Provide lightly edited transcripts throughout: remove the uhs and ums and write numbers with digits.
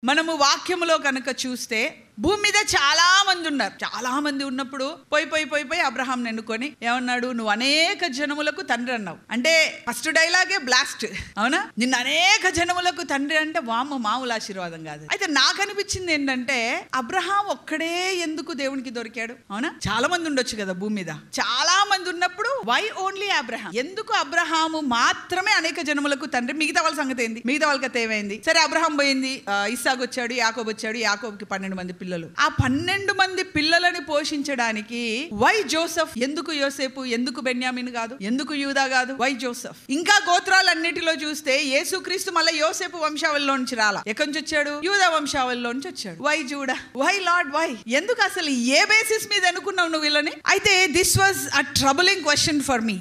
మనము వాక్యములో కనుక చూస్తే భూమి మీద చాలా మంది ఉన్నారు. చాలా మంది ఉన్నప్పుడు పోయి అబ్రహాం ఎన్నుకొని ఏమన్నాడు, నువ్వు అనేక జనములకు తండ్రి అన్నావు. అంటే ఫస్ట్ డైలాగే బ్లాస్ట్, అవునా? నిన్ను అనేక జనములకు తండ్రి అంటే వామ్మ మామూలు ఆశీర్వాదం కాదు. అయితే నాకు అనిపించింది ఏంటంటే అబ్రహాం ఒక్కడే ఎందుకు దేవునికి దొరికాడు? అవునా, చాలా మంది ఉండొచ్చు కదా భూమి మీద. చాలా మంది ఉన్నప్పుడు వై ఓన్లీ అబ్రహాం? ఎందుకు అబ్రహాము మాత్రమే అనేక జనములకు తండ్రి? మిగతా వాళ్ళ సంగతి ఏంది? మిగతా వాళ్ళ కథ ఏమైంది? సరే, అబ్రహాం పోయింది, ఇస్సాకు వచ్చాడు, యాకోబు వచ్చాడు, యాకోబుకి 12 మంది పిల్లలు. ఆ 12 మంది పిల్లలని పోషించడానికి వై జోసెఫ్? ఎందుకు యోసేపు? ఎందుకు బెన్యామిన్ కాదు? ఎందుకు యూదా కాదు? Why Joseph? ఇంకా గోత్రాలన్నిటిలో చూస్తే యేసుక్రీస్తు మళ్ళీ యోసేపు వంశావళిలో నుంచి రాలా. ఎక్కడి నుంచి వచ్చాడు? యూదా వంశావళిలో నుంచి వచ్చాడు. Why Judah? Why Lord? Why? ఎందుకు? అసలు ఏ బేసిస్ మీద అనుకున్నావు నువ్వు వీళ్ళని? అయితే this was a troubling question for me.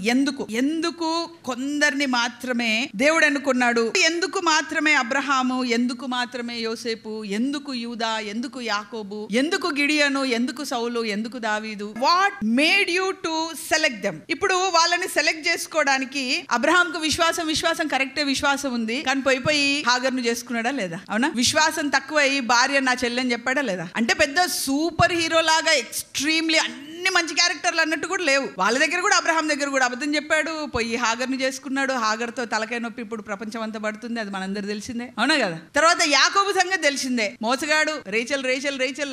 ఎందుకు కొందరిని మాత్రమే దేవుడు అనుకున్నాడు? ఎందుకు మాత్రమే అబ్రహాము? ఎందుకు మాత్రమే యోసేపు? ఎందుకు యూదా? ఎందుకు యాకోబు? ఎందుకు గిడియను? ఎందుకు సౌలు? ఎందుకు దావీదు? What made you to select them? ఇప్పుడు వాళ్ళని సెలెక్ట్ చేసుకోవడానికి అబ్రహాంకు విశ్వాసం కరెక్టే, విశ్వాసం ఉంది. కానీ పోయి హాగర్ను చేసుకున్నాడా లేదా? అవునా? విశ్వాసం తక్కువై భార్య నా చెల్లెని చెప్పాడా లేదా? అంటే పెద్ద సూపర్ హీరో లాగా ఎక్స్ట్రీమ్లీ అన్ని మంచి క్యారెక్టర్లు అన్నట్టు కూడా లేవు. వాళ్ళ దగ్గర కూడా, అబ్రహాం దగ్గర కూడా అబద్ధం చెప్పాడు, పోయి హాగర్ను చేసుకున్నాడు. హాగర్తో తలకాయ నొప్పి ఇప్పుడు ప్రపంచం అంతా పడుతుంది, అది మనందరూ తెలిసిందే, అవునా కదా? తర్వాత యాకోబు సంగతి తెలిసిందే, మోసగాడు. రేచల్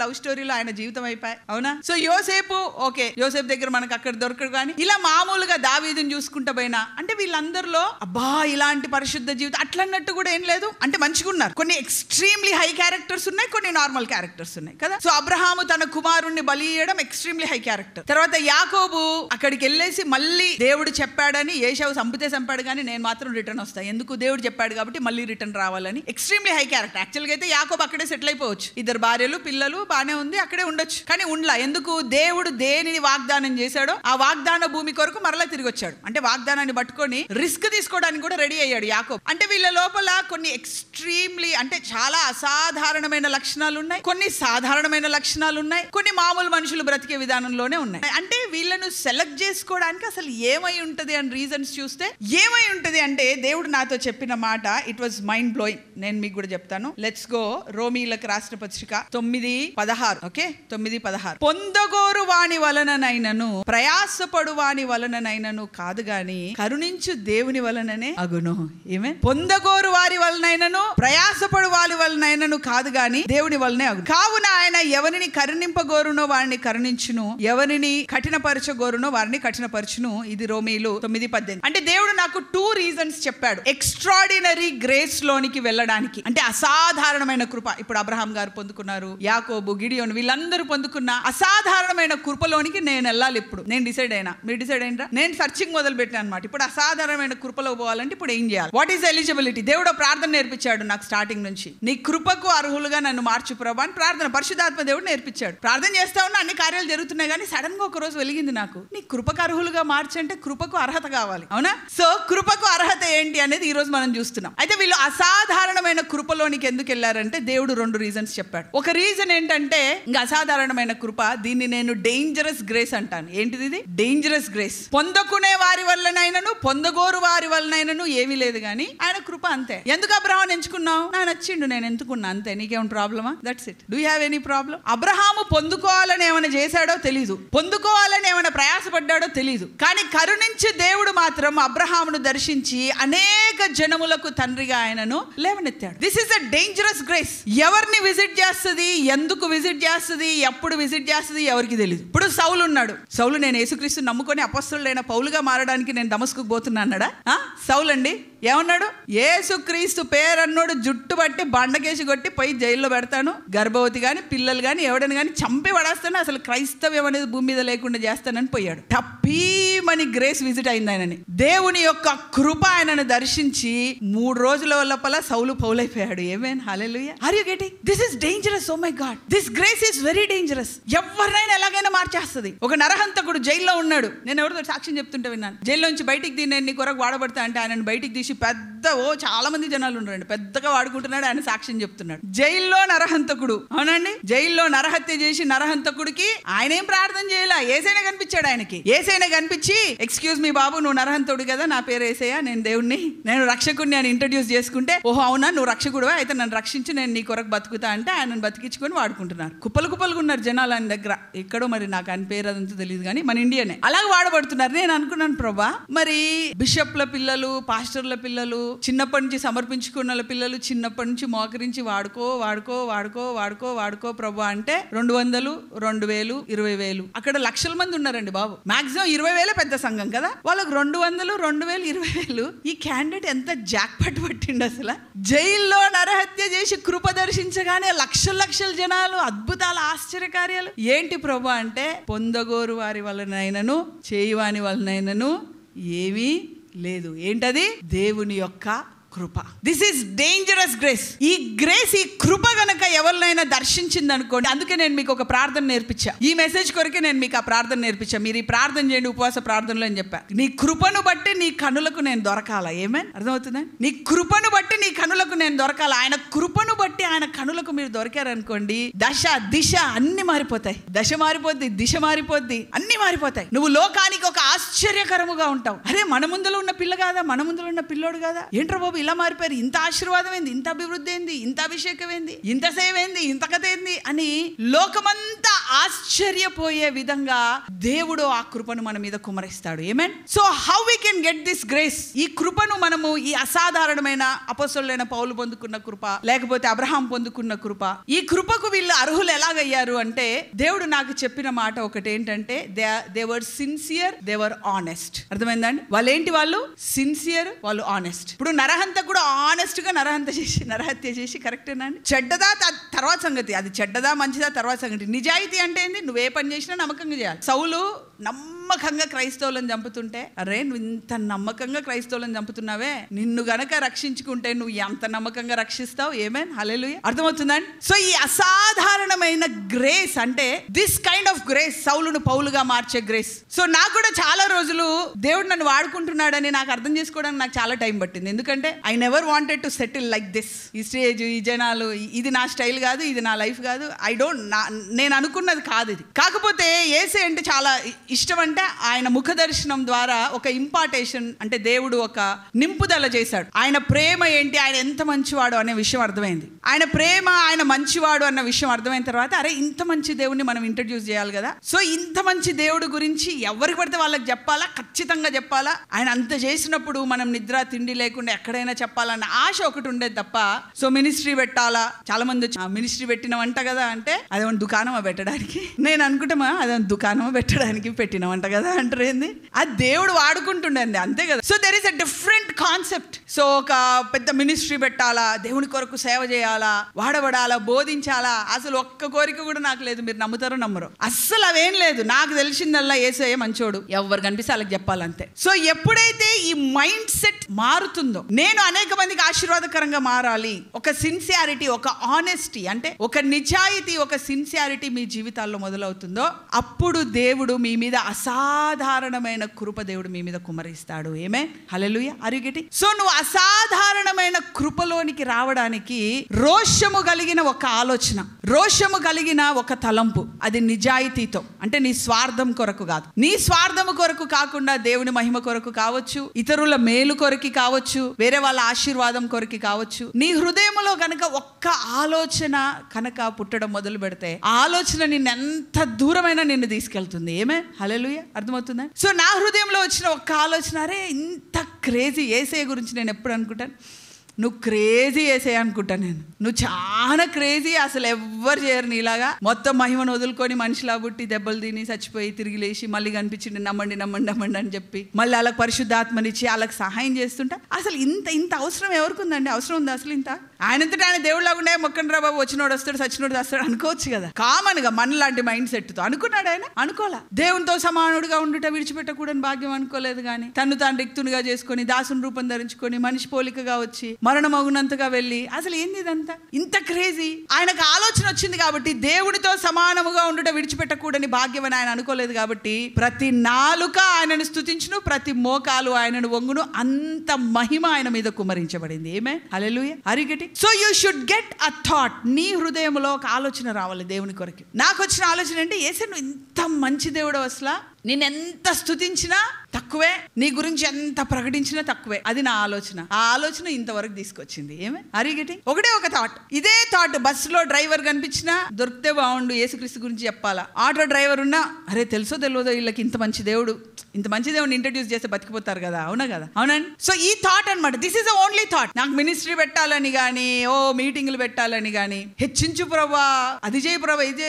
లవ్ స్టోరీలో ఆయన జీవితం అయిపోయి, అవునా? సో యోసేపు, ఓకే, యోసేపు దగ్గర మనకు అక్కడ దొరకడు. కానీ ఇలా మామూలుగా దావీదుని చూసుకుంటా పోయినా అంటే వీళ్ళందరిలో అబ్బా ఇలాంటి పరిశుద్ధ జీవితం అట్లన్నట్టు కూడా ఏం లేదు. అంటే మంచిగా ఉన్నారు. కొన్ని ఎక్స్ట్రీమ్లీ హై క్యారెక్టర్స్ ఉన్నాయి, కొన్ని నార్మల్ క్యారెక్టర్స్ ఉన్నాయి కదా. సో అబ్రహాము తన కుమారుణ్ణి బలి ఇయ్యడం ఎక్స్ట్రీమ్లీ హై క్యారెక్టర్. తర్వాత యాకోబు అక్కడికి వెళ్ళేసి మళ్ళీ దేవుడు చెప్పాడని, ఏశావు చంపాడు కానీ నేను మాత్రం రిటర్న్ వస్తాను, ఎందుకు? దేవుడు చెప్పాడు కాబట్టి మళ్ళీ రిటర్న్ రావాలని. Extremely high character. యాక్చువల్గా అయితే యాకోబు అక్కడే సెటిల్ అయిపోవచ్చు, 2 భార్యలు, పిల్లలు, బానే ఉంది, అక్కడే ఉండొచ్చు. కానీ ఉండలా. ఎందుకు? దేవుడు దేనిని వాగ్దానం చేశాడో ఆ వాగ్దాన భూమి కొరకు మరలా తిరిగి వచ్చాడు. అంటే వాగ్దానాన్ని పట్టుకొని రిస్క్ తీసుకోవడానికి కూడా రెడీ అయ్యాడు యాకోబు. అంటే వీళ్ళ లోపల కొన్ని ఎక్స్ట్రీమ్లీ అంటే చాలా అసాధారణమైన లక్షణాలు ఉన్నాయి, కొన్ని సాధారణమైన లక్షణాలు ఉన్నాయి, కొన్ని మామూలు మనుషులు బ్రతికే విధానంలోనే ఉన్నాయి. అంటే వీళ్ళను సెలెక్ట్ చేసుకోవడానికి అసలు ఏమై ఉంటది అని రీజన్స్ చూస్తే ఏమై ఉంటది అంటే దేవుడు నాతో చెప్పిన మాట, ఇట్ వాజ్ మైండ్ బ్లోయింగ్. నేను మీకు కూడా చెప్తాను. లెట్స్ గో రోమీలకు రాసిన పత్రిక 9:16. ఓకే, 9:16. పొందగోరు వాని వలననైనను ప్రయాసపడు వాని వలననైనను కాదు గాని కరుణించు దేవుని వలననే అగును. ఏమే? పొందగోరు వారి వలనైనను ప్రయాసపడు వారి వలనైనను కాదు గాని దేవుని వలనే అగును. కావున ఆయన ఎవరిని కరుణింపగోరునో వారిని కరుణించును, ఎవరిని కఠినపరచగోరునో వారిని కఠినపరచును. ఇది రోమీలు 9:18. అంటే దేవుడు నాకు 2 రీజన్స్ చెప్పాడు ఎక్స్ట్రాడినరీ గ్రేస్ లోనికి వెళ్ళడానికి. అంటే అసాధారణమైన కృప. ఇప్పుడు అబ్రహాం గారు పొందుకున్నారు, యాకోబు, గిడియోను, వీళ్ళందరూ పొందుకున్న అసాధారణమైన కృపలోనికి నేను వెళ్ళాలి. ఇప్పుడు నేను డిసైడ్ అయినా, మీరు డిసైడ్ అయినరా? నేను సర్చింగ్ మొదలు పెట్టాను అనమాట. ఇప్పుడు అసాధారణమైన కృపలో పోవాలంటే ఇప్పుడు ఏం చేయాలి? What is eligibility? దేవుడు ప్రార్థన నేర్పించాడు నాకు స్టార్టింగ్ నుంచి. నీ కృపకు అర్హులుగా నన్ను మార్చు ప్రభా అని ప్రార్థన పరిశుద్ధాత్మ దేవుడు నేర్పించాడు. ప్రార్థన చేస్తా ఉన్నా, అన్ని కార్యాలు జరుగుతున్నాయి. కానీ సడన్ గా ఒక రోజు వెలిగింది నాకు, నీ కృపకు అర్హులుగా మార్చంటే కృపకు అర్హత కావాలి, అవునా? సో కృపకు అర్హత ఏంటి అనేది ఈ రోజు మనం చూస్తున్నాం. అయితే వీళ్ళు అసాధారణమైన కృపలోనికి ఎందుకు వెళ్ళారంటే దేవుడు 2 రీజన్స్ చెప్పాడు. ఒక రీజన్ ఏంటంటే ఇంకా అసాధారణమైన కృప, దీన్ని నేను డేంజరస్ గ్రేస్ అంటాను. ఏంటిది ఇది? Dangerous grace. పొందకునే వారి వల్లనైనను పొందగోరు వారి వల్లనైనను ఏమీ లేదు కానీ ఆయన కృప అంతే. ఎందుకు అబ్రహాం ఎంచుకున్నావు? నా నచ్చిండు, నేను ఎంచుకున్నా అంతే. నీకేమైనా ప్రాబ్లమా? That's it. Do you have any problem? అబ్రహాము పొందుకోవాలని ఏమైనా చేశాడో తెలీదు, పొందుకోవాలని ఏమైనా ప్రయాసపడ్డాడో తెలీదు. కానీ కరుణించే దేవుడు మాత్రం అబ్రహామును దర్శించి అనేక జనములకు తండ్రిగా ఆయనను లేవనెత్తాడు. This is a dangerous grace. ఎవరిని విజిట్ చేస్తుంది, ఎందుకు విజిట్ చేస్తుంది, ఎప్పుడు విజిట్ చేస్తుంది ఎవరికి తెలియదు. ఇప్పుడు సౌలు ఉన్నాడు. సౌలు నేను యేసుక్రీస్తు నమ్ముకొని అపొస్తలుడైన పౌలుగా మారడానికి నేను దమస్కుకు పోతున్నా అన్నాడా? సౌలు అండి ఏమన్నాడు? యేసుక్రీస్తు పేరన్నోడు జుట్టు పట్టి బండకేసి కొట్టి పోయి జైల్లో పెడతాను, గర్భవతి గాని పిల్లలు గాని ఎవడని గాని చంపి పడేస్తాను, అసలు క్రైస్తవ్యం అనేది భూమి మీద లేకుండా చేస్తానని పోయాడు. టప్పీమని గ్రేస్ విజిట్ అయింది ఆయనని. దేవుని యొక్క కృప ఆయనను దర్శించి 3 రోజుల లోపల సౌలు పౌలైపోయాడు. ఏమేన్ హల్లెలూయా. Are you getting? This is dangerous. Oh my God, this grace is very dangerous. ఎవరినైనా ఎలాగైనా మార్చేస్తుంది. ఒక నరహంతకుడు జైల్లో ఉన్నాడు. నేను ఎవరితో సాక్ష్యం చెప్తుంటే విన్నాను. జైల్లో నుంచి బయటికి దీన్ని నీ కొరకు వాడబడతా అంటే ఆయనను బయటికి తీసి పెద్ద చాలా మంది జనాలు ఉన్నారండి, పెద్దగా వాడుకుంటున్నాడు. ఆయన సాక్ష్యం చెప్తున్నాడు. జైల్లో నరహంతకుడు, అవునండి, జైల్లో నరహత్య చేసి నరహంతకుడికి ఆయన ఏం ప్రార్థన ప్రార్థన చేయాల, ఏసైనా కనిపించాడు ఆయనకి. ఏసైనా కనిపించి, ఎక్స్క్యూజ్ మీ బాబు, నువ్వు నరహంతుడు కదా, నా పేరు ఏసయ్య, నేను దేవుణ్ణి, నేను రక్షకుడిని అని ఇంట్రడ్యూస్ చేసుకుంటే, ఓహో అవునా నువ్వు రక్షకుడువా, అయితే నన్ను రక్షించి నేను నీ కొరకు బతుకుతా అంటే ఆయనను బతికించుకొని వాడుకుంటున్నారు. కుప్పలుగా ఉన్నారు జనాలు ఆయన దగ్గర. ఎక్కడో మరి నాకు ఆయన పేరు అదంతా తెలియదు కానీ మన ఇండియానే అలాగే వాడబడుతున్నారు. నేను అనుకున్నాను, ప్రభా మరి బిషప్ల పిల్లలు, పాస్టర్ల పిల్లలు, చిన్నప్పటి నుంచి సమర్పించుకున్న పిల్లలు చిన్నప్పటి నుంచి మోకరించి వాడుకో వాడుకో వాడుకో వాడుకో వాడుకో ప్రభా అంటే 200, 2000, 20,000 అక్కడ లక్షల మంది ఉన్నారండి బాబు. మాక్సిమం 20,000 పెద్ద సంఘం కదా, వాళ్ళకి 200, 2000, 20,000. ఈ క్యాండిడేట్ ఎంత జాక్ పట్టిండు అసలు. జైల్లో నరహత్య చేసి కృప దర్శించగానే లక్షల జనాలు, అద్భుతాలు, ఆశ్చర్యకార్యాలు. ఏంటి ప్రభా అంటే, పొందగోరు వారి వలనైనను చేయువాని వలనైనను ఏమీ లేదు. ఏంటది? దేవుని యొక్క కృప. This is dangerous grace. ఈ గ్రేస్, ఈ కృప గనక ఎవరినైనా దర్శించింది అనుకోండి. అందుకే నేను మీకు ఒక ప్రార్థన నేర్పించా. ఈ మెసేజ్ కొరకే నేను మీకు ఆ ప్రార్థన నేర్పించా. మీరు ఈ ప్రార్థన చేయండి, ఉపవాస ప్రార్థనలో అని చెప్పా. నీ కృపను బట్టి నీ కనులకు నేను దొరకాల. ఏమేన్ అర్థమవుతుందా? నీ కృపను బట్టి నీ కనులకు నేను దొరకాల. ఆయన కృపను బట్టి ఆయన కనులకు మీరు దొరికారనుకోండి, దశ దిశ అన్ని మారిపోతాయి. దశ మారిపోద్ది, దిశ మారిపోద్ది, అన్ని మారిపోతాయి. నువ్వు లోకానికి ఒక ఆశ్చర్యకరముగా ఉంటావు. అరే మన ముందులో ఉన్న పిల్ల కాదా, మన ముందులో ఉన్న పిల్లోడు కాదా, ఏంట్రా బాబు ఇలా మారిపోయారు, ఇంత ఆశీర్వాదం ఏంది, ఇంత అభివృద్ధి ఏంది, ఇంత అభిషేకం ఏంది, ఇంత సేవ ఏంది, ఇంత కథ ఏంది అని లోకమంతా ఆశ్చర్యపోయే విధంగా దేవుడు ఆ కృపను మన మీద కుమరిస్తాడు. ఆమేన్. So how we can get this grace? ఈ కృపను మనము, ఈ అసాధారణమైన అపొస్తలుడైన పౌలు పొందుకున్న కృప, లేకపోతే అబ్రహాం పొందుకున్న కృప, ఈ కృపకు వీళ్ళు అర్హులు ఎలాగయ్యారు అంటే, దేవుడు నాకు చెప్పిన మాట ఒకటి ఏంటంటే, they were sincere, they were honest. అర్థమైందండి? వాళ్ళు సిన్సియర్, వాళ్ళు ఆనెస్ట్. ఇప్పుడు నరహంత కూడా ఆనెస్ట్ గా నరహత్య చేసి కరెక్టేనా అండి? చెడ్డదా తర్వాత సంగతి, అది చెడ్డదా మంచిదా తర్వాత సంగతి. నిజాయితీ అంటే ఏంది? నువ్వే పని చేసినా నమ్మకంగా చేయాలి. సౌలు నమ్మకంగా క్రైస్తవులను చంపుతుంటే, అరే నువ్వు ఇంత నమ్మకంగా క్రైస్తవులను చంపుతున్నావే, నిన్ను గనక రక్షించుకుంటే నువ్వు ఎంత నమ్మకంగా రక్షిస్తావు. ఏమేన్ హల్లెలూయా. అర్థమవుతుందండి? సో ఈ అసాధారణమైన గ్రేస్ అంటే, దిస్ కైండ్ ఆఫ్ గ్రేస్, సౌలును పౌలుగా మార్చే గ్రేస్. సో నాకు కూడా చాలా రోజులు దేవుడు నన్ను వాడుకుంటున్నాడని నాకు అర్థం చేసుకోవడానికి నాకు చాలా టైం పట్టింది. ఎందుకంటే I never wanted to settle like this. ఈ స్టేజ్, ఈ జనాలు, ఇది నా స్టైల్ కాదు, ఇది నా లైఫ్ కాదు. నేను అనుకున్నది కాదు ఇది. కాకపోతే యేసే అంటే చాలా ఇష్టం. అంటే ఆయన ముఖ దర్శనం ద్వారా ఒక ఇంపార్టేషన్, అంటే దేవుడు ఒక నింపుదల చేశాడు. ఆయన ప్రేమ ఏంటి, ఆయన ఎంత మంచివాడు అనే విషయం అర్థమైంది. ఆయన ప్రేమ, ఆయన మంచివాడు అన్న విషయం అర్థమైన తర్వాత, అరే ఇంత మంచి దేవుడిని మనం ఇంట్రడ్యూస్ చేయాలి కదా. సో ఇంత మంచి దేవుడు గురించి ఎవరికి పడితే వాళ్ళకి చెప్పాలా, ఖచ్చితంగా చెప్పాలా. ఆయన అంత చేసినప్పుడు మనం నిద్ర తిండి లేకుండా ఎక్కడైనా చెప్పాలన్న ఆశ ఒకటి ఉండేది తప్ప, సో మినిస్ట్రీ పెట్టాలా. చాలా మంది వచ్చి మినిస్ట్రీ పెట్టినవంట కదా అంటే, అదేమన్నా దుకాణమా పెట్టడానికి? నేను అనుకుంటామా అదేమన్నా దుకాణమా పెట్టడానికి పెట్టినవంట కదా అంటారు. ఏంది? అది దేవుడు వాడుకుంటుండే అంతే కదా. So there is a different concept. So ఒక పెద్ద మినిస్ట్రీ పెట్టాలా, దేవుని కొరకు సేవ చేయాలా, వాడబడాలా, బోధించాలా, అసలు ఒక్క కోరిక కూడా నాకు లేదు. మీరు నమ్ముతారో నమ్మరు, అస్సలు అవేం లేదు. నాకు తెలిసిందల్లా యేసయ్య మంచోడు, ఎవరు కనిపిస్తే వాళ్ళకి చెప్పాలంతే. సో ఎప్పుడైతే ఈ మైండ్ సెట్ మారుతుందో, నేను అనేక మందికి ఆశీర్వాదకరంగా మారాలి, ఒక సిన్సియారిటీ, ఒక ఆనెస్టీ, అంటే ఒక నిజాయితీ, ఒక సిన్సియారిటీ మీ జీవితాల్లో మొదలవుతుందో, అప్పుడు దేవుడు మీ మీద అసాధారణమైన కృప దేవుడు మీ మీద కుమరిస్తాడు. ఏమే హల్లెలూయా. Are you getting? సో నువ్వు అసాధారణమైన కృపలోనికి రావడానికి రోషము కలిగిన ఒక ఆలోచన, రోషము కలిగిన ఒక తలంపు, అది నిజాయితీతో, అంటే నీ స్వార్థం కొరకు కాదు, నీ స్వార్థము కొరకు కాకుండా దేవుని మహిమ కొరకు కావచ్చు, ఇతరుల మేలు కొరకు కావచ్చు, వేరే వాళ్ళ ఆశీర్వాదం కొరకు కావచ్చు. నీ హృదయంలో కనుక ఒక్క ఆలోచన కనుక పుట్టడం మొదలు పెడితే, ఆ ఆలోచన నిన్ను ఎంత దూరమైనా నిన్ను తీసుకెళ్తుంది. ఏమే హల్లెలూయా. అర్థమవుతుందా? సో నా హృదయంలో వచ్చిన ఒక్క ఆలోచన, అరే ఇంత క్రేజీ యేసయ్య గురించి నేను ఎప్పుడు అనుకుంటాను, నువ్వు క్రేజీ యేసయ్య అనుకుంటా నేను, నువ్వు చాలా క్రేజీ, అసలు ఎవ్వరు చేయరు నీలాగా. మొత్తం మహిమను వదులుకొని మనిషిలా పుట్టి దెబ్బలు తిని చచ్చిపోయి తిరిగి లేచి మళ్ళీ కనిపించింది, నమ్మండి నమ్మండి నమ్మండి అని చెప్పి మళ్ళీ వాళ్ళకి పరిశుద్ధాత్మనిచ్చి వాళ్ళకి సహాయం చేస్తుంటా. అసలు ఇంత అవసరం ఎవరికి ఉందండి? అవసరం ఉంది అసలు ఇంత? ఆయనంతటా ఆయన దేవుడిలాగా ఉండే, మొక్కండి రా బాబు, వచ్చినోడు వస్తాడు చచ్చినోడు వస్తాడు అనుకోవచ్చు కదా. కామన్ గా మన లాంటి మైండ్ సెట్ తో అనుకున్నాడు ఆయన. అనుకోలే. దేవునితో సమానుడిగా ఉండుట విడిచిపెట్టకూడని భాగ్యం అనుకోలేదు. కానీ తను తాను రిక్తునిగా చేసుకొని దాసుని రూపం ధరించుకొని మనిషి పోలికగా వచ్చి మరణమగునంతగా వెళ్ళి, అసలు ఏంది ఇదంతా ఇంత క్రేజీ? ఆయనకు ఆలోచన వచ్చింది కాబట్టి, దేవుడితో సమానముగా ఉండుట విడిచిపెట్టకూడని భాగ్యం అని ఆయన అనుకోలేదు కాబట్టి, ప్రతి నాలుక ఆయనను స్తుతించును, ప్రతి మోకాలు ఆయనను వంగును. అంత మహిమ ఆయన మీద కుమ్మరించబడింది. ఏమే హల్లెలూయా. అరిగటి. So you should get a thought. నీ హృదయంలో ఒక ఆలోచన రావాలి దేవుని కొరకు. నాకు వచ్చిన ఆలోచన అంటే, యేసు నువ్వు ఇంత మంచి దేవుడు, అసలు నేను ఎంత స్తుతించినా తక్కువే, నీ గురించి ఎంత ప్రకటించినా తక్కువే. అది నా ఆలోచన. ఆ ఆలోచన ఇంతవరకు తీసుకొచ్చింది. ఏమే అరిగటి. ఒకటే ఒక థాట్. ఇదే థాట్ బస్సులో డ్రైవర్ కనిపించినా దొరికితే బాగుండు, యేసుక్రీస్తు గురించి చెప్పాలా. ఆటో డ్రైవర్ ఉన్నా, అరే తెలుసో తెలియదో వీళ్ళకి ఇంత మంచి దేవుడు, ఇంత మంచి దేవుడిని ఇంట్రడ్యూస్ చేస్తే బతికిపోతారు కదా. అవునా కదా? అవునండి. సో ఈ థాట్ అనమాట. This is the only thought. నాకు మినిస్ట్రీ పెట్టాలని కానీ, మీటింగ్లు పెట్టాలని కానీ, హెచ్చించు ప్రభా, అది చేయి ప్రభా, ఇది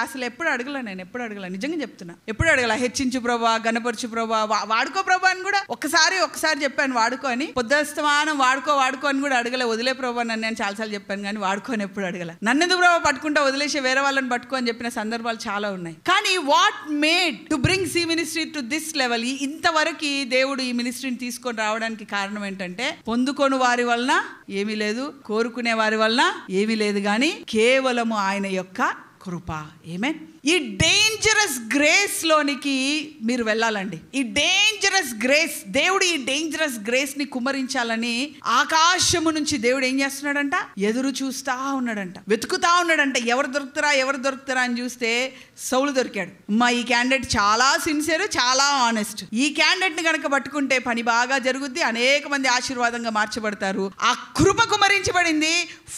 అసలు ఎప్పుడు అడగల. నేను ఎప్పుడు అడగల, నిజంగా చెప్తున్నా. ఎప్పుడు అడగల. హెచ్చించు ప్రభా, గణపరచు ప్రభా, వాడుకో ప్రభా అని కూడా ఒక్కసారి చెప్పాను. వాడుకో అని. పొద్దుస్తమానం వాడుకో అని కూడా అడగలే. వదిలే ప్రభా నన్ను నేను చాలాసార్లు చెప్పాను, కానీ వాడుకోని ఎప్పుడు అడగల. నన్నెందుకు ప్రభా పట్టుకుంటా వదిలేసి వేరే వాళ్ళని పట్టుకో అని చెప్పిన సందర్భాలు చాలా ఉన్నాయి. కానీ what made to bring this ministry to this level? ఇంతవరకు దేవుడు ఈ మినిస్ట్రీని తీసుకొని రావడానికి కారణం ఏంటంటే, పొందుకోని వారి వలన ఏమీ లేదు, కోరుకునే వారి వలన ఏమీ లేదు, కానీ కేవలము ఆయన యొక్క కృప. ఆమేన్. ఈ డేంజరస్ గ్రేస్ లోనికి మీరు వెళ్ళాలండి. ఈ డేంజరస్ గ్రేస్, దేవుడు ఈ డేంజరస్ గ్రేస్ ని కుమ్మరించాలని ఆకాశము నుంచి దేవుడు ఏం చేస్తున్నాడంట? ఎదురు చూస్తా ఉన్నాడంట, వెతుకుతా ఉన్నాడంట. ఎవరు దొరుకుతారా అని చూస్తే సౌలు దొరికాడు. ఈ క్యాండిడేట్ చాలా సిన్సియర్, చాలా ఆనెస్ట్. ఈ క్యాండిడేట్ ని కనుక పట్టుకుంటే పని బాగా జరుగుద్ది, అనేక మంది ఆశీర్వాదంగా మార్చబడతారు. ఆ కృప కుమ్మరించబడింది,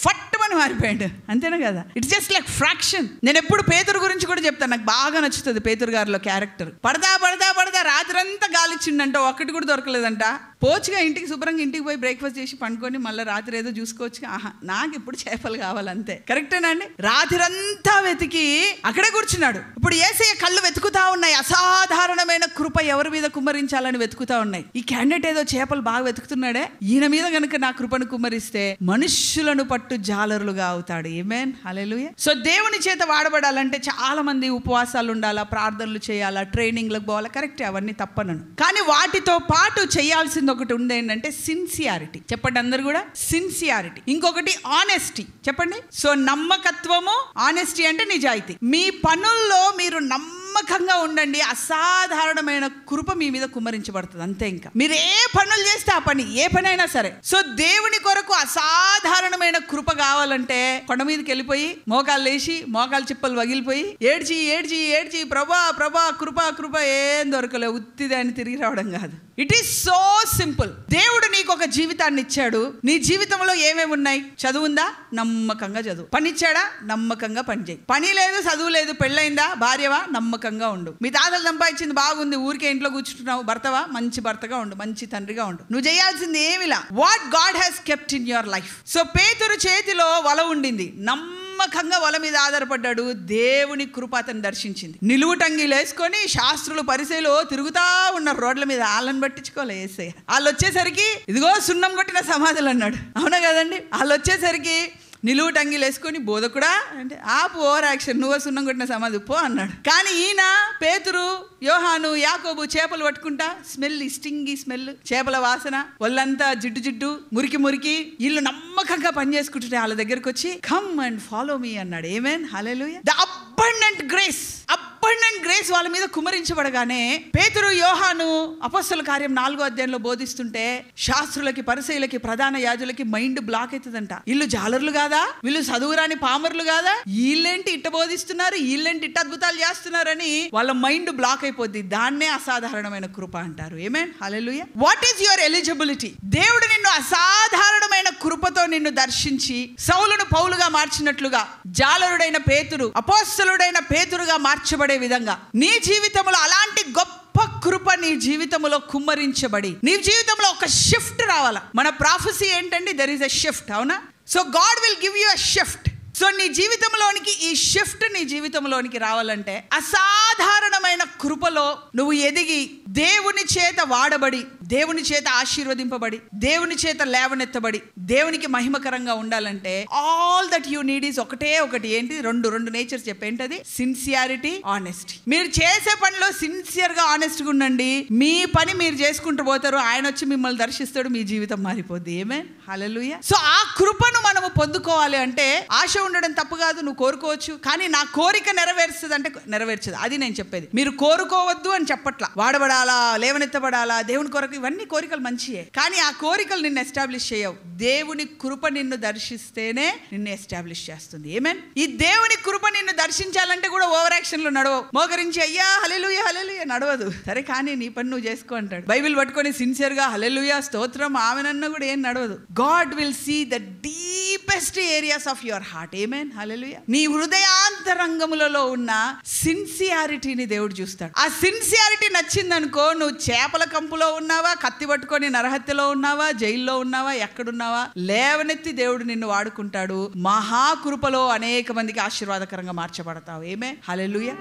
ఫట్టుమని మారిపోయాడు. అంతేనా కదా? It's just like fraction. నేను ఎప్పుడు పేతురు గురించి కూడా చెప్తాను. నాకు బాగా నచ్చుతుంది పేతురు గారిలో క్యారెక్టర్. పడదా రాత్రంతా గాలిచ్చిండంట, ఒక్కటి కూడా దొరకలేదంట. పోచుగా ఇంటికి శుభ్రంగా ఇంటికి పోయి బ్రేక్ఫాస్ట్ చేసి పండుకొని మళ్ళీ రాత్రి ఏదో చూసుకోవచ్చు. నాకు ఇప్పుడు చేపలు కావాలంతే. కరెక్టేనా అండి? రాత్రంతా వెతికి అక్కడే కూర్చున్నాడు. ఇప్పుడు యేసయ్య కళ్ళు వెతుకుతా ఉన్నాయి. అసాధారణమైన కృప ఎవరి మీద కుమ్మరించాలని వెతుకుతా ఉన్నాయి. ఈ క్యాండిడేట్ ఏదో చేపలు బాగా వెతుకుతున్నాడే, ఈయన మీద కనుక నా కృపను కుమ్మరిస్తే మనుష్యులను పట్టు జాలరులుగా అవుతాడు. ఆమేన్. హల్లెలూయా. సో దేవుని చేత వాడబడాలంటే చాలా మంది ఉపవాసాలు ఉండాలా, ప్రార్థనలు చేయాలా, ట్రైనింగ్లకు పోవాలా. కరెక్ట్, అవన్నీ తప్పనను. కానీ వాటితో పాటు చేయాల్సింది ఒకటి ఉంది. ఏంటంటే సిన్సియారిటీ. చెప్పండి అందరు కూడా, సిన్సియారిటీ. ఇంకొకటి ఆనెస్టీ. చెప్పండి. సో నమ్మకత్వము, ఆనెస్టీ అంటే నిజాయితీ. మీ పనుల్లో మీరు నమ్మకంగా ఉండండి. అసాధారణమైన కృప మీ మీద కుమ్మరించబడుతుంది. అంతే. ఇంకా మీరు ఏ పనులు చేస్తే ఆ పని, ఏ పని అయినా సరే. సో దేవుని కొరకు అసాధారణమైన కృప కావాలంటే కొండ మీదకి వెళ్ళిపోయి మోకాలు లేచి, మోకాలు చిప్పలు వగిలిపోయి ఏడ్చి ప్రభా కృప ఏం దొరకలే, ఉత్తిదే అని తిరిగి రావడం కాదు. It is so simple. దేవుడు నీకు ఒక జీవితాన్ని ఇచ్చాడు. నీ జీవితంలో ఏమేమి ఉన్నాయి? చదువుందా? నమ్మకంగా చదువు. పని ఇచ్చాడా? నమ్మకంగా పని చేయి. పని లేదు, చదువు లేదు, పెళ్ళైందా, భార్యవా? నమ్మకంగా ఉండు. మీ తాతలు సంపాదించింది బాగుంది, ఊరికే ఇంట్లో కూర్చుంటున్నావు, భర్తవా? మంచి భర్తగా ఉండు, మంచి తండ్రిగా ఉండు. నువ్వు చేయాల్సింది ఏమిలా, what God has kept in your life. So పేతురు చేతిలో వల ఉండింది, నమ్మకంగా వల మీద ఆధారపడ్డాడు. దేవుని కృప అతను దర్శించింది. నిలువుటంగిలు వేసుకొని శాస్త్రులు పరిసయ్యులు తిరుగుతా ఉన్నారు రోడ్ల మీద. వాళ్ళని పట్టించుకోలే యేసయ్య. వాళ్ళు వచ్చేసరికి ఇదిగో సున్నం కొట్టిన సమాధులు అన్నాడు. అవునా కదండి? వాళ్ళు వచ్చేసరికి నిలువుటంగిలు వేసుకొని, బోధకుడా అంటే ఆపు, ఓవర్ యాక్షన్, నువ్వు సున్నం కొట్టిన సమాధి పో అన్నాడు. కానీ ఈయన పేతురు, యోహాను, యాకోబు చేపలు పట్టుకుంటా, స్మెల్, స్టింగి స్మెల్, చేపల వాసన, వాళ్ళంతా జిడ్డు మురికి వీళ్ళు నమ్మకంగా పని చేసుకుంటుంటే వాళ్ళ దగ్గరకు వచ్చి కమ్ అండ్ ఫాలో మీ అన్నాడు. ఆమేన్. హల్లెలూయా. ద అబండెంట్ గ్రేస్ వాళ్ళ మీద కుమ్మరించబడగానే పేతురు, యోహాను అపొస్తలుల కార్యం 4వ అధ్యాయంలో బోధిస్తుంటే శాస్త్రులకి, పరిసయ్యులకి, ప్రధాన యాజకులకి మైండ్ బ్లాక్ అవుతుందంట. వీళ్ళు జాలర్లు కాదా, వీళ్ళు చదువురాని పామరులు కాదా, వీళ్ళేంటి ఇట్ట బోధిస్తున్నారు, వీళ్ళేంటి ఇట్ట అద్భుతాలు చేస్తున్నారని వాళ్ళ మైండ్ బ్లాక్ అయిపోద్ది. దాన్నే అసాధారణమైన కృప అంటారు. ఆమేన్. హల్లెలూయా. What is your eligibility? దేవుడు నిన్ను అసాధారణమైన కృపతో నిన్ను దర్శించి సౌలును పౌలుగా మార్చినట్లుగా జాలరుడైన పేతురు అపొస్తలుడైన పేతురుగా మార్చబడే విధంగా నీ జీవితంలో అలాంటి గొప్ప కృప నీ జీవితంలో కుమ్మరించబడి నీ జీవితంలో ఒక షిఫ్ట్ రావాలా. మన ప్రాఫెసీ ఏంటండి? There is a shift. అవునా? So God will give you a shift. So నీ జీవితంలోనికి ఈ షిఫ్ట్ నీ జీవితంలోనికి రావాలంటే అసాధారణమైన ఉన్నతమైన కృపలో నువ్వు ఎదిగి దేవుని చేత వాడబడి, దేవుని చేత ఆశీర్వదింపబడి, దేవుని చేత లేవనెత్తబడి, దేవునికి మహిమకరంగా ఉండాలంటే all that you need is ఒకటే ఒకటి. ఏంటి? రెండు నేచర్స్ చెప్పేంటది? Sincerity, honesty. మీరు చేసే పనిలో సిన్సియర్ గా ఆనెస్ట్ గా ఉండండి. మీ పని మీరు చేసుకుంటూ పోతారు, ఆయన వచ్చి మిమ్మల్ని దర్శిస్తాడు, మీ జీవితం మారిపోద్ది. ఆమేన్, హల్లెలూయా. సో ఆ కృపను మనము పొందుకోవాలి అంటే ఆశ ఉండడం తప్పు కాదు, నువ్వు కోరుకోవచ్చు. కానీ నా కోరిక నెరవేరుస్తుంది అంటే నెరవేర్చదు. అది నేను చెప్పేది. మీరు కోరుకోవద్దు అని చెప్పట్లా. వాడబడాలా, లేవనెత్తబడాలా, దేవుని కొరకు, ఇవన్నీ కోరికలు మంచియే. కానీ ఆ కోరికలు నిన్ను ఎస్టాబ్లిష్ చేయవు. దేవుని కృప నిన్ను దర్శిస్తేనే నిన్ను ఎస్టాబ్లిష్ చేస్తుంది. ఆమేన్. ఈ దేవుని కృప నిన్ను దర్శించాలంటే కూడా ఓవర్ యాక్షన్లు నడవవు. మోకరించి అయ్యా హల్లెలూయా హల్లెలూయా నడవదు. సరే, కానీ నీ పని నువ్వు చేసుకో అంటాడు. బైబిల్ పట్టుకొని సిన్సియర్ గా హల్లెలూయా స్తోత్రం ఆమెనన్నా కూడా ఏం నడవదు. God will see the deepest areas of your heart. ఆమేన్, హల్లెలూయా. నీ హృదయాంతరంగములలో ఉన్న సిన్సియారిటీని దేవుడు చూస్తాడు. ఆ సిన్సియారిటీ నచ్చిందనుకో, నువ్వు చేపల కంపులో ఉన్నావా, కత్తి పట్టుకొని నరహత్యలో ఉన్నావా, జైల్లో ఉన్నావా, ఎక్కడున్నావా, లేవనెత్తి దేవుడు నిన్ను వాడుకుంటాడు. మహాకృపలో అనేక మందికి ఆశీర్వాదకరంగా మార్చబడతావు. ఆమేన్, హల్లెలూయా.